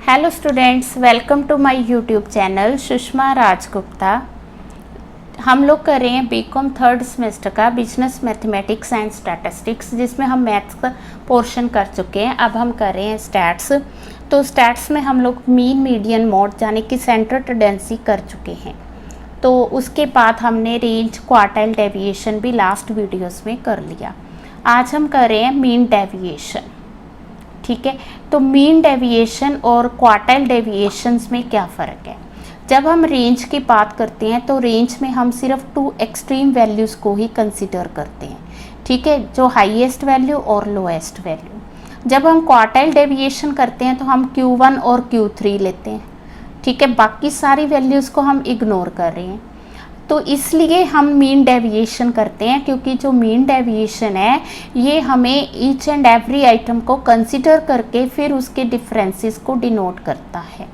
Hello students, welcome to my YouTube channel Sushma Rajgupta. हम लोग कर रहे हैं बीकॉम थर्ड सेमेस्टर का बिजनेस मैथमेटिक्स एंड स्टैटिस्टिक्स, जिसमें हम मैथ्स का पोर्शन कर चुके हैं। अब हम कर रहे हैं स्टैट्स। तो स्टैट्स में हम लोग मीन मीडियन मोड यानी कि सेंटर टेंडेंसी कर चुके हैं। तो उसके बाद हमने रेंज क्वार्टाइल डेविएशन भी लास्ट वीडियोस में कर लिया। आज हम कर रहे हैं मीन डेविएशन। ठीक है, तो मीन डेविएशन और क्वार्टाइल डेविएशंस में क्या फ़र्क है? जब हम रेंज की बात करते हैं तो रेंज में हम सिर्फ टू एक्सट्रीम वैल्यूज़ को ही कंसीडर करते हैं। ठीक है, जो हाईएस्ट वैल्यू और लोएस्ट वैल्यू। जब हम क्वार्टाइल डेविएशन करते हैं तो हम Q1 और Q3 लेते हैं। ठीक है, बाकी सारी वैल्यूज़ को हम इग्नोर कर रहे हैं। तो इसलिए हम मीन डेविएशन करते हैं, क्योंकि जो मीन डेविएशन है ये हमें ईच एंड एवरी आइटम को कंसीडर करके फिर उसके डिफरेंसेस को डिनोट करता है।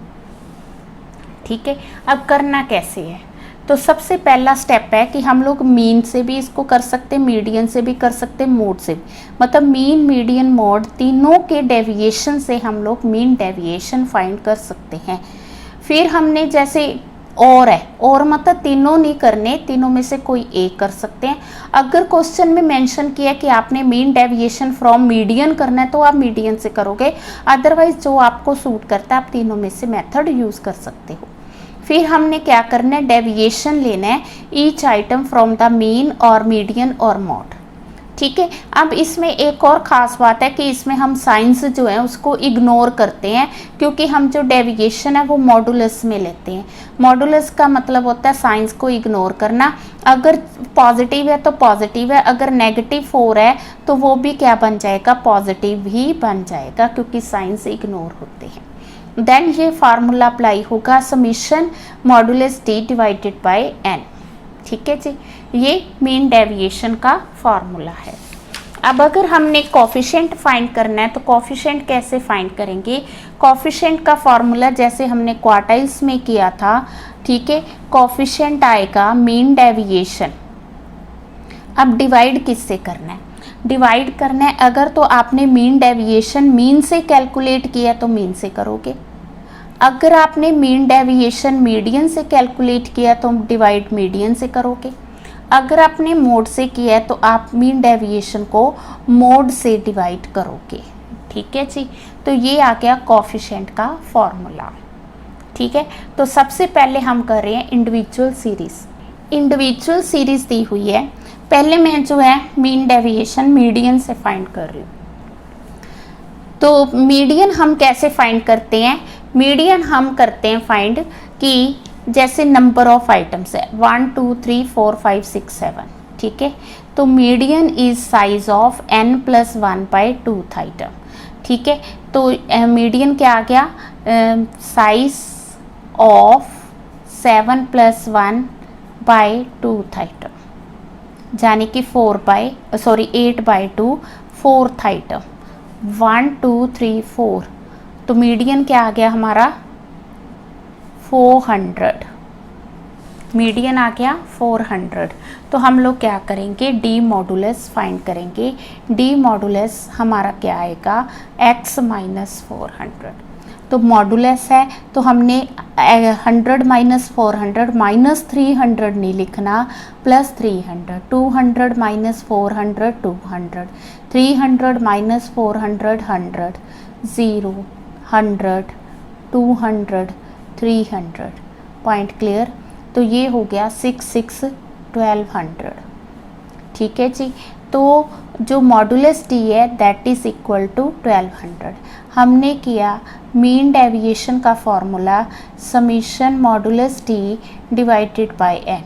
ठीक है, अब करना कैसे है? तो सबसे पहला स्टेप है कि हम लोग मीन से भी इसको कर सकते हैं, मीडियन से भी कर सकते हैं, मोड से भी। मतलब मीन मीडियन मोड तीनों के डेविएशन से हम लोग मीन डेविएशन फाइंड कर सकते हैं। फिर हमने जैसे और है, और मतलब तीनों नहीं करने, तीनों में से कोई एक कर सकते हैं। अगर क्वेश्चन में मेंशन किया कि आपने मीन डेविएशन फ्रॉम मीडियन करना है तो आप मीडियन से करोगे, अदरवाइज जो आपको सूट करता है आप तीनों में से मेथड यूज़ कर सकते हो। फिर हमने क्या करना है, डेविएशन लेना है each item from the mean और मीडियन और मॉड। ठीक है, अब इसमें एक और ख़ास बात है कि इसमें हम साइंस जो है उसको इग्नोर करते हैं, क्योंकि हम जो डेविएशन है वो मॉडुलस में लेते हैं। मॉडुलस का मतलब होता है साइंस को इग्नोर करना। अगर पॉजिटिव है तो पॉजिटिव है, अगर नेगेटिव 4 है तो वो भी क्या बन जाएगा, पॉजिटिव ही बन जाएगा, क्योंकि साइंस इग्नोर होते हैं। देन ये फार्मूला अप्लाई होगा, summation modulus d divided by n. ठीक है जी, ये मीन डेविएशन का फॉर्मूला है। अब अगर हमने कोफिशिएंट फाइंड करना है तो कोफिशिएंट कैसे फाइंड करेंगे? कोफिशिएंट का फॉर्मूला जैसे हमने क्वार्टाइल्स में किया था। ठीक है, कोफिशिएंट आएगा मीन डेविएशन। अब डिवाइड किससे करना है? डिवाइड करना है, अगर तो आपने मीन डेविएशन मीन से कैलकुलेट किया तो मीन से करोगे। अगर आपने मीन डेविएशन मीडियन से कैलकुलेट किया तो डिवाइड मीडियन से करोगे। अगर आपने मोड से किया है तो आप मीन डेविएशन को मोड से डिवाइड करोगे। ठीक है जी, तो ये आ गया कोफिशिएंट का फॉर्मूला। ठीक है, तो सबसे पहले हम कर रहे हैं इंडिविजुअल सीरीज। इंडिविजुअल सीरीज दी हुई है। पहले मैं जो है मीन डेविएशन मीडियन से फाइंड कर रही हूँ। तो मीडियन हम कैसे फाइंड करते हैं? मीडियन हम करते हैं फाइंड कि जैसे नंबर ऑफ आइटम्स है 1 2 3 4 5 6 7। ठीक है, तो median is size of n+1/2th item. ठीक है, तो मीडियन क्या आ गया, साइज ऑफ 7+1/2th आइटम, यानी कि 8/2 4th आइटम 1 2 3 4। तो मीडियन क्या आ गया हमारा 400। मीडियन आ गया 400। तो हम लोग क्या करेंगे, डी मॉडुलस फाइंड करेंगे। डी मॉडुलस हमारा क्या आएगा, x - 400। तो मॉडुलस है तो हमने 100 - 400 -300 नहीं लिखना, +300। 200 - 400 200। 300 - 400 100। 0 100 200 300। Point clear? तो ये हो गया 6 6 1200। ठीक है जी, तो जो मॉडुलस डी है दैट इज़ इक्वल टू 1200। हमने किया मीन डेविएशन का formula summation modulus d divided by n.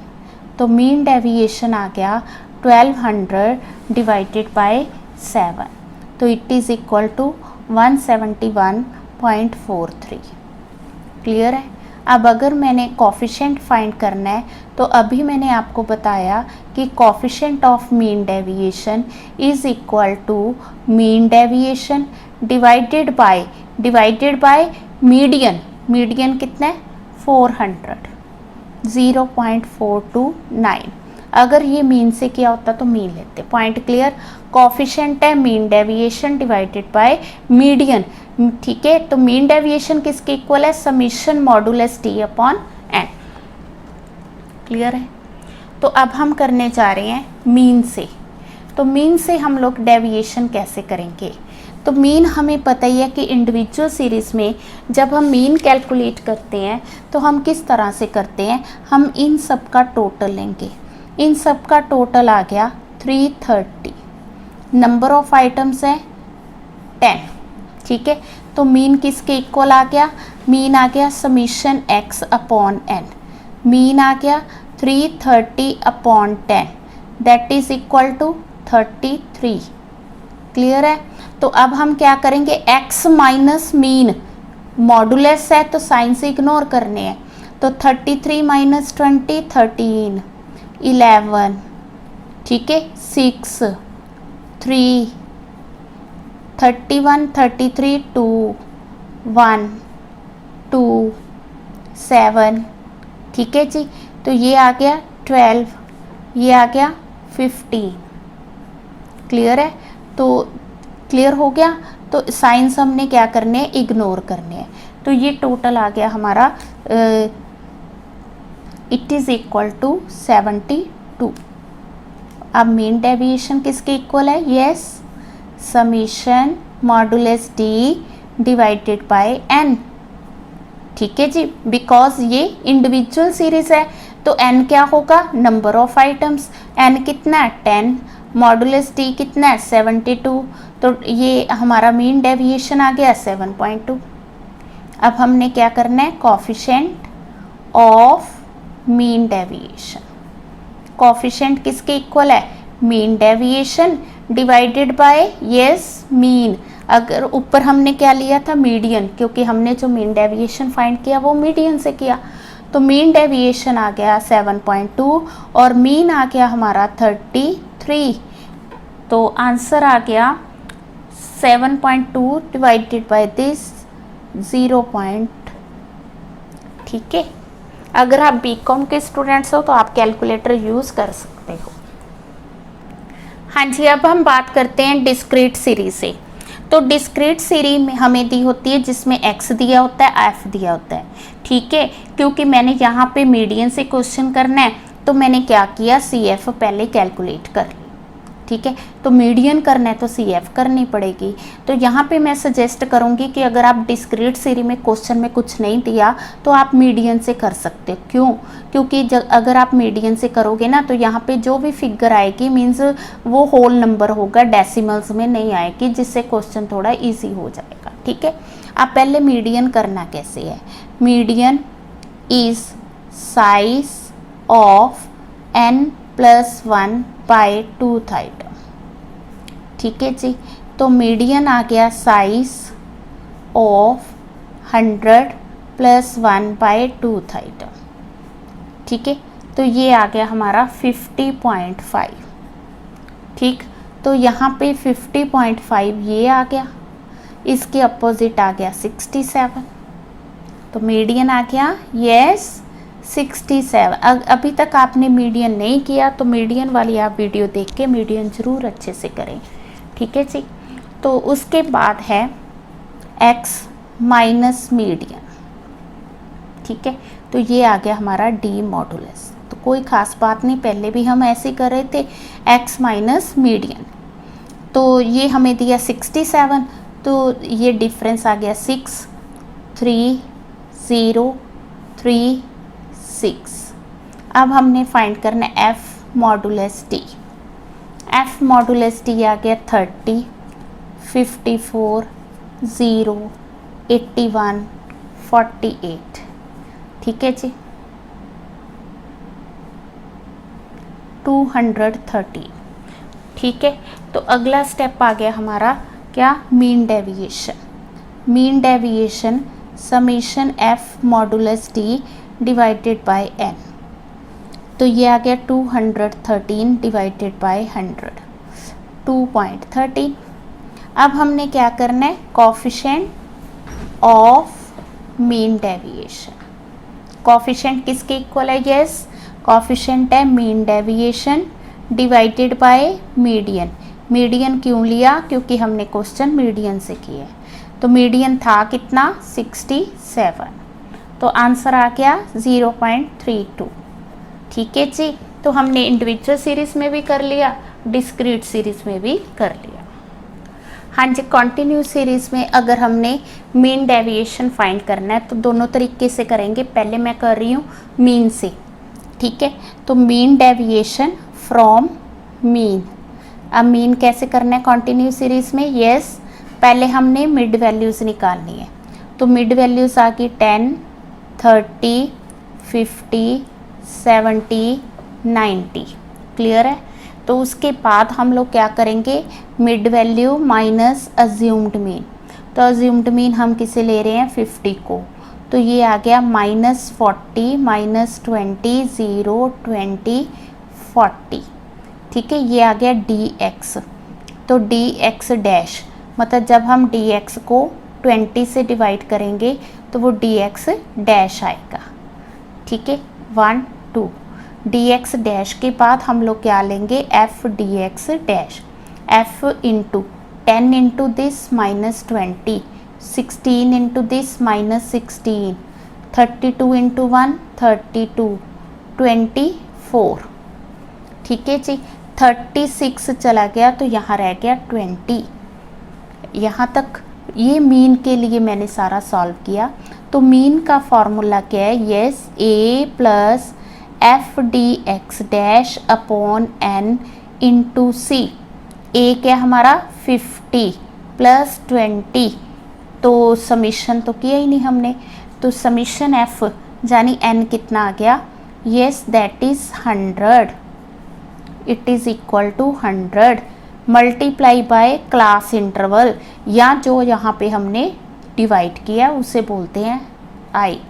तो मीन डेविएशन आ गया 1200 डिवाइडेड बाय 7। तो it is equal to 171.43। Clear है? अब अगर मैंने कोफिशिएंट फाइंड करना है तो अभी मैंने आपको बताया कि coefficient of mean deviation is equal to mean deviation divided by median. Median कितना है 400, 0.429। अगर ये मीन से किया होता तो मीन लेते। Point clear? कोफिशिएंट है mean deviation divided by median. ठीक है, तो मीन डेविएशन किसके इक्वल है, summation modulus t upon n. Clear है। तो अब हम करने जा रहे हैं मीन से। तो मीन से हम लोग डेविएशन कैसे करेंगे। तो मीन हमें पता ही है कि इंडिविजुअल सीरीज़ में जब हम मीन कैलकुलेट करते हैं तो हम किस तरह से करते हैं, हम इन सब का टोटल लेंगे। इन सब का टोटल आ गया 330, नंबर ऑफ आइटम्स है 10। ठीक है, तो मीन किसके इक्वल आ गया, मीन आ गया summation x upon n। Mean आ गया 330 upon 10, that is equal to 33। Clear है। तो अब हम क्या करेंगे, x माइनस मीन, मॉडुलस है तो साइन से इग्नोर करने हैं। तो 33 माइनस 20 13, 11, ठीक है, 6, 3, 31, 33, 2, 1, 2, 7। ठीक है जी। तो ये आ गया 12, ये आ गया 15। क्लियर है। तो क्लियर हो गया। तो साइंस हमने क्या करने हैं, इग्नोर करने हैं। तो ये टोटल आ गया हमारा, इट इज़ इक्वल टू 72। अब मीन डेविएशन किसके इक्वल है, yes, summation modulus d divided by n. ठीक है जी, बिकॉज ये इंडिविजुअल सीरीज है तो n क्या होगा, नंबर ऑफ आइटम्स। n कितना है 10, मॉडुलस डी कितना है 72। तो ये हमारा मीन डेविएशन आ गया 7.2। अब हमने क्या करना है, coefficient of mean deviation. Coefficient किसके इक्वल है, mean deviation divided bye yes mean. अगर ऊपर हमने क्या लिया था, मीडियन, क्योंकि हमने जो मीन डेविएशन फाइंड किया वो मीडियन से किया। तो मीन डेविएशन आ गया 7.2 और मीन आ गया हमारा 33। तो आंसर आ गया 7.2 डिवाइडेड बाय दिस 0. ठीक है। अगर आप बीकॉम के स्टूडेंट्स हो तो आप कैलकुलेटर यूज़ कर सकते हो। हाँ जी, अब हम बात करते हैं डिस्क्रीट सीरीज से। तो डिस्क्रीट सीरीज में हमें दी होती है जिसमें x दिया होता है, f दिया होता है। ठीक है, क्योंकि मैंने यहाँ पे मीडियन से क्वेश्चन करना है तो मैंने क्या किया, CF पहले कैलकुलेट कर ली। ठीक है, तो मीडियन करना है तो CF करनी पड़ेगी। तो यहाँ पे मैं सजेस्ट करूँगी कि अगर आप डिस्क्रीट सीरीज में क्वेश्चन में कुछ नहीं दिया तो आप मीडियन से कर सकते हो। क्यों, क्योंकि अगर आप मीडियन से करोगे ना तो यहाँ पे जो भी फिगर आएगी मीन्स वो होल नंबर होगा, डेसिमल्स में नहीं आएगी, जिससे क्वेश्चन थोड़ा ईजी हो जाएगा। ठीक है, आप पहले मीडियन करना कैसे है, median is size of n+1 by 2th item. ठीक है जी। तो मीडियन आ गया size of 100+1 bye 2th item. ठीक है, तो ये आ गया हमारा 50.5। ठीक, तो यहाँ पे 50.5 ये आ गया, इसके अपोजिट आ गया 67। तो मीडियन आ गया यस 67। अभी तक आपने मीडियन नहीं किया तो मीडियन वाली आप वीडियो देख के मीडियन ज़रूर अच्छे से करें। ठीक है जी। तो उसके बाद है x माइनस मीडियन। ठीक है, तो ये आ गया हमारा डी मॉडुलस। तो कोई ख़ास बात नहीं, पहले भी हम ऐसे कर रहे थे, x माइनस मीडियन। तो ये हमें दिया 67, तो ये डिफरेंस आ गया 6, 3, 0, 3, 6। अब हमने फाइंड करना है f modulus D. f modulus D आ गया 30, 54, 0, 81, 48। ठीक है जी, 230। ठीक है, तो अगला स्टेप आ गया हमारा क्या, mean deviation. Mean deviation summation f modulus d divided bye n। तो ये आ गया 213 डिवाइडेड बाय 100, 2.13। अब हमने क्या करना है, coefficient of mean deviation. Coefficient किसके इक्वल है, यस, कॉफिशिएंट है mean deviation divided by median. Median क्यों लिया, क्योंकि हमने क्वेश्चन मीडियन से किया है। तो मीडियन था कितना 67, तो आंसर आ गया 0.32। ठीक है जी, तो हमने इंडिविजुअल सीरीज़ में भी कर लिया, डिस्क्रीट सीरीज़ में भी कर लिया। हाँ जी, कॉन्टिन्यूस सीरीज़ में अगर हमने मीन डेविएशन फाइंड करना है तो दोनों तरीके से करेंगे। पहले मैं कर रही हूँ मीन से, ठीक है। तो मीन डेविएशन फ्रॉम मीन। अब मीन कैसे करना है कॉन्टिन्यूस सीरीज़ में? यस, पहले हमने मिड वैल्यूज़ निकालनी है। तो मिड वैल्यूज़ आ गई 10, 30, 50, 70, 90। क्लियर है? तो उसके बाद हम लोग क्या करेंगे, mid value minus assumed mean. तो अज्यूम्ड मीन हम किसे ले रहे हैं, 50 को। तो ये आ गया -40, -20, 0, 20, 40। ठीक है, ये आ गया dx। तो dx डैश मतलब जब हम dx को 20 से डिवाइड करेंगे तो वो dx डैश आएगा। ठीक है, 1, 2 dx डैश के बाद हम लोग क्या लेंगे, f dx dash. f into 10 into this -20, 16 into this -16, 32 into 1 32, 24। ठीक है जी, 36 चला गया तो यहाँ रह गया 20। यहाँ तक ये मीन के लिए मैंने सारा सॉल्व किया। तो मीन का फॉर्मूला क्या है, yes, a plus F D X dash upon N into C. A क्या हमारा 50 प्लस 20, तो समीशन तो किया ही नहीं हमने, तो समीशन एफ यानी एन कितना आ गया, yes that is 100। It is equal to 100 multiply by class interval, या जो यहाँ पे हमने डिवाइड किया उसे बोलते हैं आई।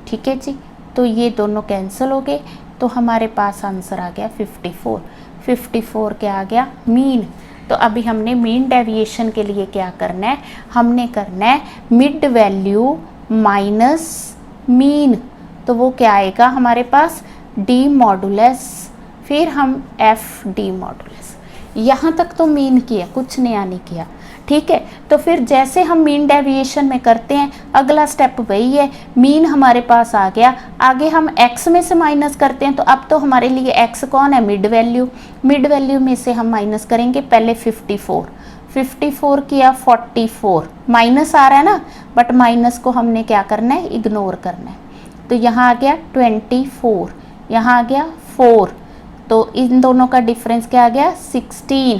ठीक है जी, तो ये दोनों कैंसिल हो गए, तो हमारे पास आंसर आ गया 54। 54 क्या आ गया, मीन। तो अभी हमने मीन डेविएशन के लिए क्या करना है, हमने करना है मिड वैल्यू माइनस मीन। तो वो क्या आएगा हमारे पास, डी मॉडुलस, फिर हम एफ डी मॉडुलस। यहाँ तक तो मीन किया, कुछ नया नहीं किया। ठीक है, तो फिर जैसे हम मीन डेविएशन में करते हैं अगला स्टेप वही है, मीन हमारे पास आ गया, आगे हम x में से माइनस करते हैं। तो अब तो हमारे लिए x कौन है, मिड वैल्यू। मिड वैल्यू में से हम माइनस करेंगे, पहले 54 किया, 44 माइनस आ रहा है ना, बट माइनस को हमने क्या करना है, इग्नोर करना है। तो यहाँ आ गया 24, यहाँ आ गया 4, तो इन दोनों का डिफरेंस क्या आ गया, 16।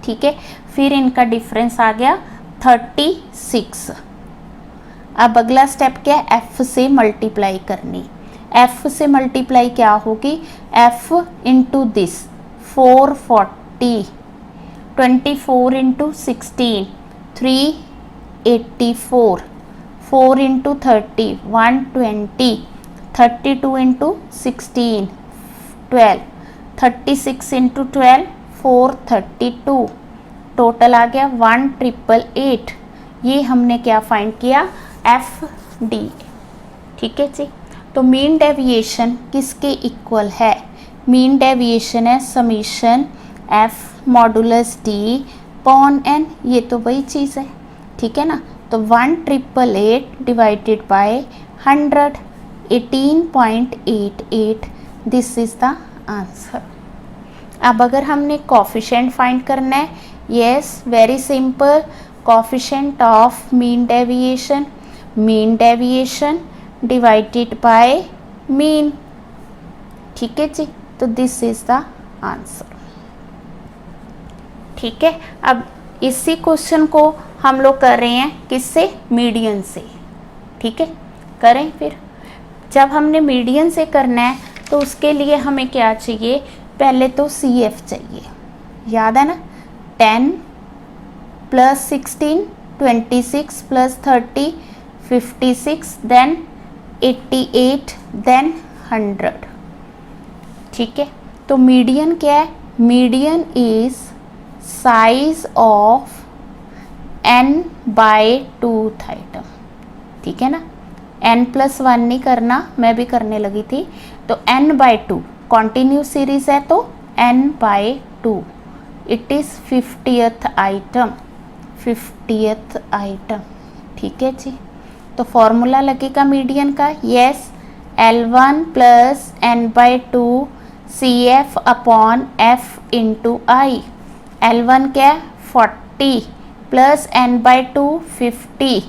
ठीक है, फिर इनका डिफरेंस आ गया 36। अब अगला स्टेप क्या है, f से मल्टीप्लाई करनी। f से मल्टीप्लाई क्या होगी, f into this 440, 24 into 16 384, 4 into 30 120, 32 into 16 12, 36 into 12 432, total आ गया 1888। ये हमने क्या फाइंड किया, एफ डी। ठीक है जी, तो मीन डेविएशन किसके इक्वल है, मीन डेविएशन है summation f modulus d upon n, ये तो वही चीज़ है। ठीक है ना, तो 1888 divided by 100, 18.88, this is the answer. अब अगर हमने कोफिशिएंट फाइंड करना है, yes very simple, coefficient of mean deviation divided bye mean. ठीक है जी, तो दिस इज द आंसर। ठीक है, अब इसी क्वेश्चन को हम लोग कर रहे हैं किससे, मीडियन से। ठीक है, करें फिर। जब हमने मीडियन से करना है तो उसके लिए हमें क्या चाहिए, पहले तो सी एफ चाहिए, याद है ना, 10 प्लस 16 26 प्लस 30 56, देन 88, देन 100। ठीक है, तो मीडियन क्या है, median is size of n/2 item. ठीक है ना, n+1 नहीं करना, मैं भी करने लगी थी। तो n/2 कॉन्टिन्यूस सीरीज है तो n/2, it is 50th item. 50th item. ठीक है जी, तो फॉर्मूला लगेगा मीडियन का, yes, L1 plus n/2 CF upon F into I. L1 क्या है 40 प्लस n/2 50,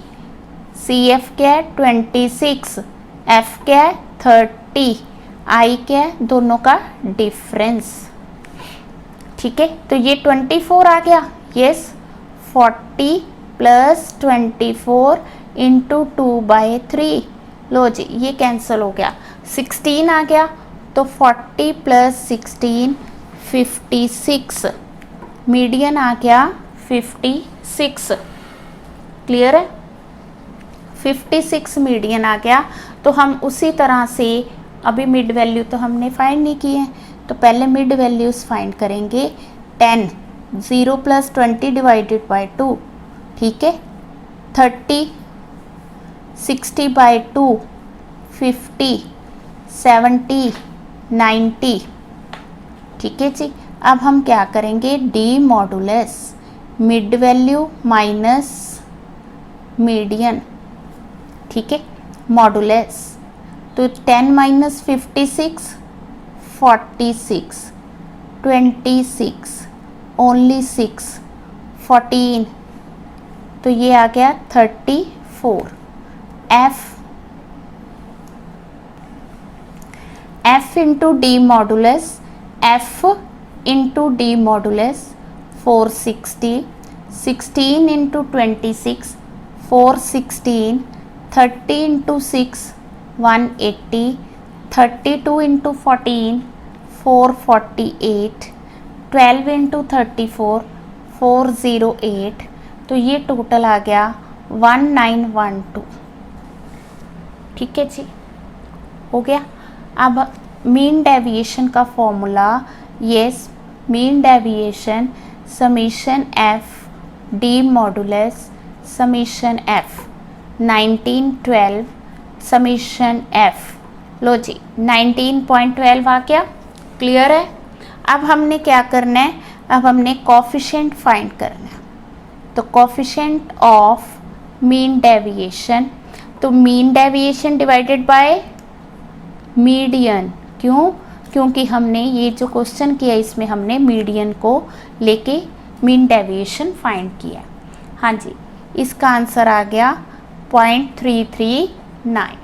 CF क्या है 26, F क्या है 30, I क्या है दोनों का डिफरेंस। ठीक है, तो ये 24 आ गया, यस, 40 प्लस 24 इंटू 2/3, लो जी ये कैंसिल हो गया, 16 आ गया, तो 40 प्लस 16 56, मीडियन आ गया 56। क्लियर है, 56 मीडियन आ गया। तो हम उसी तरह से अभी मिड वैल्यू तो हमने फाइंड नहीं की है, तो पहले मिड वैल्यूज़ फाइंड करेंगे। 10, 0 प्लस 20 डिवाइडेड बाई 2, ठीक है, 30, 60/2, 50, 70, 90। ठीक है जी, अब हम क्या करेंगे, D modulus mid value minus median. ठीक है, मॉडुलस, तो 10 माइनस 56 46, 26 ओनली 6, 14, तो ये आ गया 34। F into D modulus, F into D modulus 460, 16 into 26 416, 30 into 6 180, 32 into 14 448, 12 into 34 408, तो ये टोटल आ गया 1912। ठीक है जी, हो गया। अब मीन डेविएशन का formula, yes, mean deviation summation F D modulus summation F 1912 summation F, लो जी 19.12 आ गया। क्लियर है, अब हमने क्या करना है, अब हमने कोफिशिएंट फाइंड करना है। तो कोफिशिएंट ऑफ मीन डेविएशन, तो mean deviation divided by median, क्यों, क्योंकि हमने ये जो क्वेश्चन किया इसमें हमने मीडियन को लेके मीन डेविएशन फाइंड किया। हाँ जी, इसका आंसर आ गया 0.339।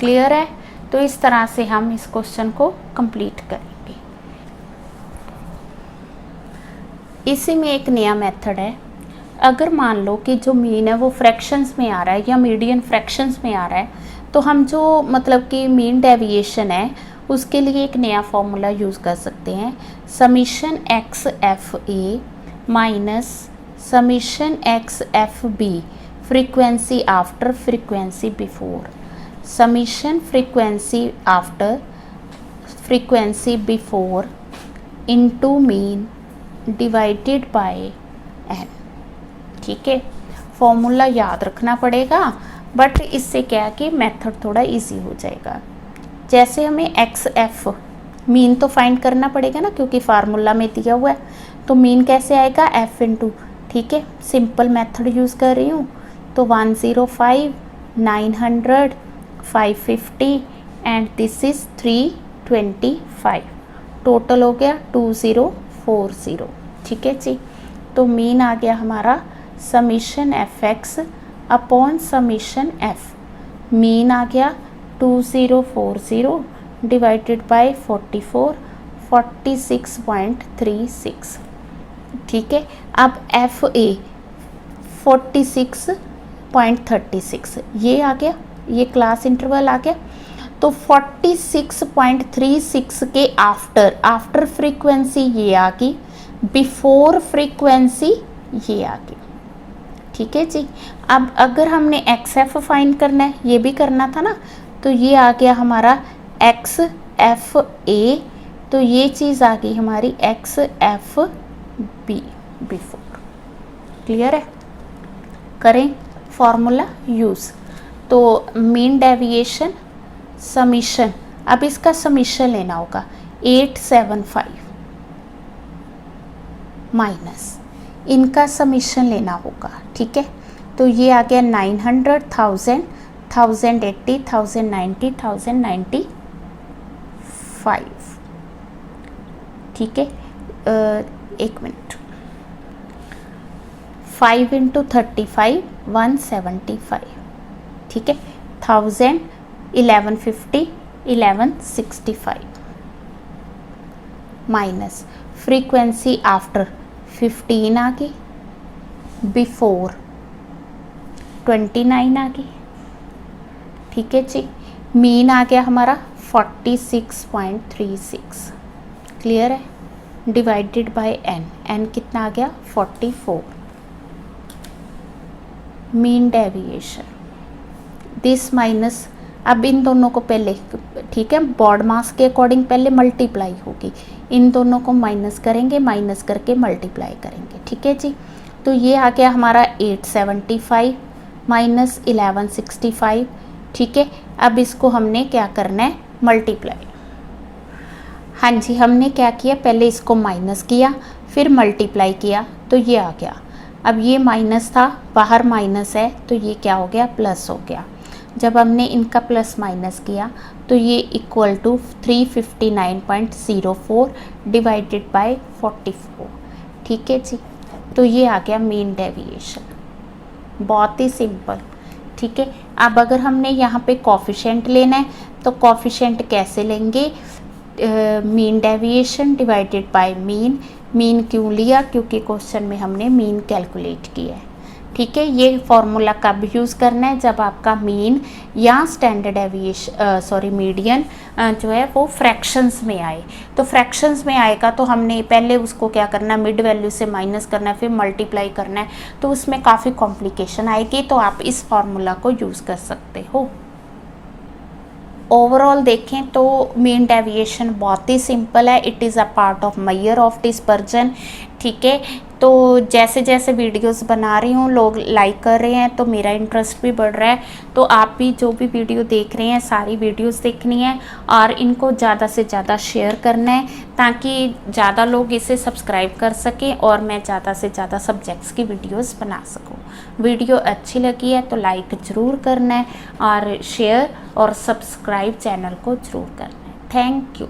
क्लियर है, तो इस तरह से हम इस क्वेश्चन को कंप्लीट करेंगे। इसी में एक नया मेथड है, अगर मान लो कि जो मीन है वो फ्रैक्शंस में आ रहा है या मीडियन फ्रैक्शंस में आ रहा है, तो हम जो मतलब कि मीन डेविएशन है उसके लिए एक नया फॉर्मूला यूज़ कर सकते हैं, summation x f a minus summation x f b frequency after frequency before, summation frequency after frequency before into mean divided by n. ठीक है, फॉर्मूला याद रखना पड़ेगा, बट इससे क्या है कि मेथड थोड़ा इजी हो जाएगा। जैसे हमें एक्स एफ मीन तो फाइंड करना पड़ेगा ना, क्योंकि फार्मूला में दिया हुआ है, तो मीन कैसे आएगा एफ इंटू, ठीक है, सिंपल मेथड यूज़ कर रही हूँ, तो 105, 900, 550 एंड दिस इज़ 325, टोटल हो गया 2040। ठीक है जी, तो मीन आ गया हमारा summation F X upon summation F, mean आ गया 2040 डिवाइडेड बाय 44, 46.36। ठीक है, अब एफ ए 46.36 ये आ गया, ये क्लास इंटरवल आ गया, तो 46.36 के आफ्टर फ्रीक्वेंसी ये आ गई, बिफोर फ्रीक्वेंसी ये आ गई। ठीक है जी, अब अगर हमने एक्स एफ फाइंड करना है, ये भी करना था ना, तो ये आ गया हमारा एक्स एफ ए, तो ये चीज़ आ गई हमारी x f b before. Clear है, करें फॉर्मूला यूज़, तो मीन डेविएशन समीशन, अब इसका समीशन लेना होगा 875 माइनस इनका समीशन लेना होगा, ठीक है। तो ये आ गया 900, 1000, 1080, 1090, 1095, ठीक है। एक मिनट, 5 × 35 175, ठीक है। 1000, 1150, 1165 माइनस फ्रीक्वेंसी आफ्टर 15 आ गई, बिफोर 29 आ गई, ठीक है जी। मीन आ गया हमारा 46.36, क्लियर है। डिवाइडेड बाय n, n कितना आ गया 44। मीन डेविएशन दिस माइनस, अब इन दोनों को पहले, ठीक है, बॉड मास के अकॉर्डिंग पहले मल्टीप्लाई होगी, इन दोनों को माइनस करेंगे, माइनस करके मल्टीप्लाई करेंगे, ठीक है जी। तो ये आ गया हमारा 875 माइनस 1165, ठीक है। अब इसको हमने क्या करना है, मल्टीप्लाई। हाँ जी, हमने क्या किया, पहले इसको माइनस किया, फिर मल्टीप्लाई किया, तो ये आ गया। अब ये माइनस था, बाहर माइनस है, तो ये क्या हो गया, प्लस हो गया। जब हमने इनका प्लस माइनस किया तो ये इक्वल टू 359.04 डिवाइडेड बाय 44, ठीक है जी। तो ये आ गया मीन डेविएशन, बहुत ही सिंपल, ठीक है। अब अगर हमने यहाँ पे कॉफिशेंट लेना है तो कॉफिशेंट कैसे लेंगे, mean deviation divided bye mean. Mean क्यों लिया, क्योंकि क्वेश्चन में हमने मीन कैलकुलेट किया है, ठीक है। ये फॉर्मूला कब यूज़ करना है, जब आपका मीन या स्टैंडर्ड डेविएशन मीडियन जो है वो फ्रैक्शंस में आए। तो फ्रैक्शंस में आएगा तो हमने पहले उसको क्या करना है, मिड वैल्यू से माइनस करना है, फिर मल्टीप्लाई करना है, तो उसमें काफ़ी कॉम्प्लिकेशन आएगी। तो आप इस फार्मूला को यूज़ कर सकते हो। ओवरऑल देखें तो मीन डेविएशन बहुत ही सिंपल है, it is a part of measure of dispersion, ठीक है। तो जैसे जैसे वीडियोस बना रही हूँ, लोग लाइक कर रहे हैं, तो मेरा इंटरेस्ट भी बढ़ रहा है। तो आप भी जो भी वीडियो देख रहे हैं, सारी वीडियोस देखनी है और इनको ज़्यादा से ज़्यादा शेयर करना है, ताकि ज़्यादा लोग इसे सब्सक्राइब कर सकें और मैं ज़्यादा से ज़्यादा सब्जेक्ट्स की वीडियोस बना सकूं। वीडियो अच्छी लगी है तो लाइक ज़रूर करना है और शेयर और सब्सक्राइब चैनल को ज़रूर करना है। Thank you.